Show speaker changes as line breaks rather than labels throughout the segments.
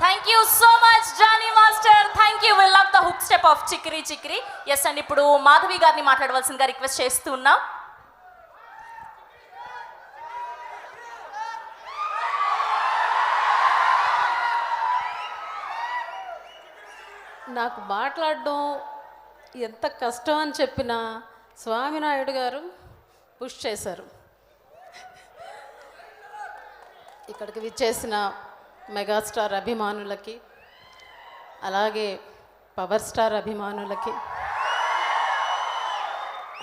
Thank you so much Jani master. Thank you. We love the hook step of చిక్రీ చిక్రీ. Yes అండి, ఇప్పుడు మాధవి గారిని మాట్లాడవలసిందిగా రిక్వెస్ట్ చేస్తున్నాం.
నాకు మాట్లాడడం ఎంత కష్టం అని చెప్పినా స్వామినాయుడు గారు పుష్ చేశారు. ఇక్కడికి విచ్చేసిన మెగాస్టార్ అభిమానులకి, అలాగే పవర్ స్టార్ అభిమానులకి,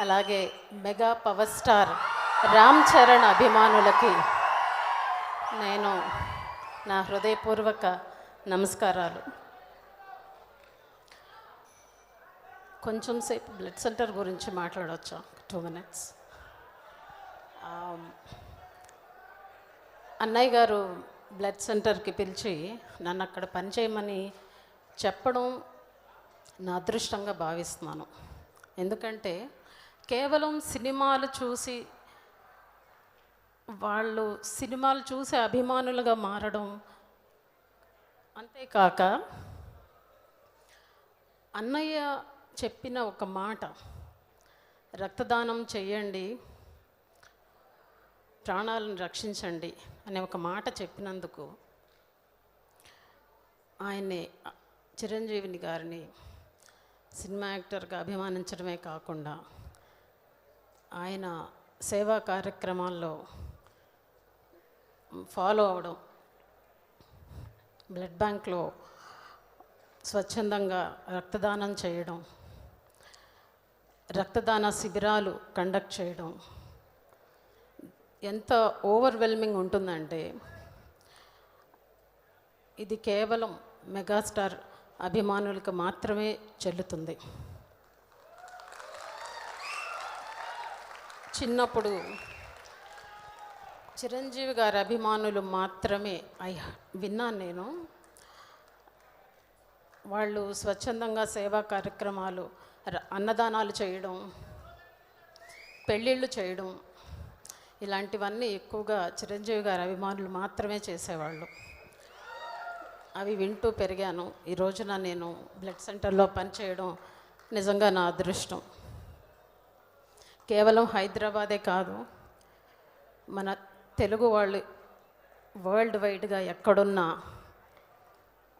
అలాగే mega power star Ram Charan అభిమానులకి నేను నా హృదయపూర్వక నమస్కారాలు. కొంచెం సేపు బ్లడ్ సెంటర్ గురించి మాట్లాడవచ్చా? 2 minutes. అన్నయ్య గారు బ్లడ్ సెంటర్కి పిలిచి నన్ను అక్కడ పనిచేయమని చెప్పడం నా అదృష్టంగా భావిస్తున్నాను. ఎందుకంటే కేవలం సినిమాలు చూసి వాళ్ళు సినిమాలు చూసి అభిమానులుగా మారడం, అంతేకాక అన్నయ్య చెప్పిన ఒక మాట, రక్తదానం చేయండి, ప్రాణాలను రక్షించండి అనే ఒక మాట చెప్పినందుకు ఆయన్ని, చిరంజీవిని గారిని సినిమా యాక్టర్గా అభిమానించడమే కాకుండా ఆయన సేవా కార్యక్రమాల్లో ఫాలో అవడం, బ్లడ్ బ్యాంక్లో స్వచ్ఛందంగా రక్తదానం చేయడం, రక్తదాన శిబిరాలు కండక్ట్ చేయడం ఎంత ఓవర్వెల్మింగ్ ఉంటుందంటే ఇది కేవలం మెగాస్టార్ అభిమానులకు మాత్రమే చెల్లుతుంది. చిన్నప్పుడు చిరంజీవి గారి అభిమానులు మాత్రమే విన్నాను నేను. వాళ్ళు స్వచ్ఛందంగా సేవా కార్యక్రమాలు, అన్నదానాలు చేయడం, పెళ్ళిళ్ళు చేయడం, ఇలాంటివన్నీ ఎక్కువగా చిరంజీవి గారి అభిమానులు మాత్రమే చేసేవాళ్ళు. అవి వింటూ పెరిగాను. ఈ రోజున నేను బ్లడ్ సెంటర్లో పనిచేయడం నిజంగా నా అదృష్టం. కేవలం హైదరాబాదే కాదు, మన తెలుగు వాళ్ళు వరల్డ్ వైడ్గా ఎక్కడున్నా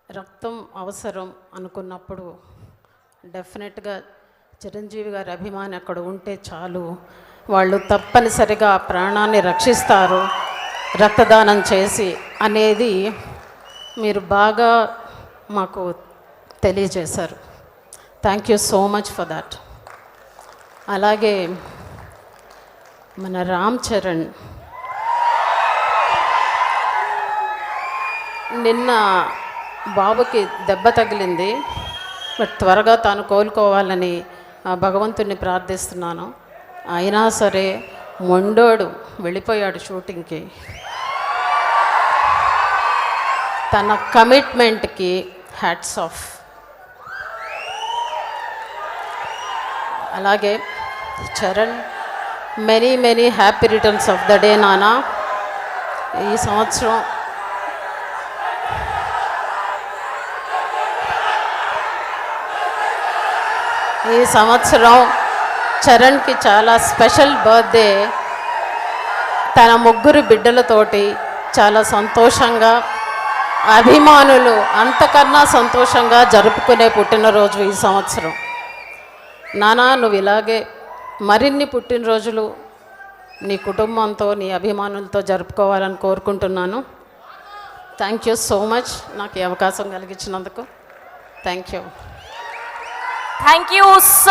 రక్తం అవసరం అనుకున్నప్పుడు డెఫినెట్గా చిరంజీవి గారి అభిమాని అక్కడ ఉంటే చాలు, వాళ్ళు తప్పనిసరిగా ప్రాణాన్ని రక్షిస్తారు రక్తదానం చేసి అనేది మీరు బాగా మాకు తెలియజేశారు. Thank you so much for that. అలాగే మన రామ్ చరణ్ నిన్న బాబుకి దెబ్బ తగిలింది, బట్ త్వరగా తాను కోలుకోవాలని భగవంతుడిని ప్రార్థిస్తున్నాను. అయినా సరే మొండోడు వెళ్ళిపోయాడు షూటింగ్కి. తన కమిట్మెంట్కి హ్యాట్స్ ఆఫ్. అలాగే Charan, many many happy returns of the day నానా. ఈ సంవత్సరం చరణ్కి చాలా స్పెషల్ బర్త్డే. తన 3 బిడ్డలతోటి చాలా సంతోషంగా, అభిమానులు అంతకన్నా సంతోషంగా జరుపుకునే పుట్టినరోజు ఈ సంవత్సరం. నానా, నువ్వు ఇలాగే మరిన్ని పుట్టినరోజులు నీ కుటుంబంతో, నీ అభిమానులతో జరుపుకోవాలని కోరుకుంటున్నాను. థ్యాంక్ యూ సో మచ్ నాకు ఈ అవకాశం కలిగించినందుకు. Thank you.
Thank you so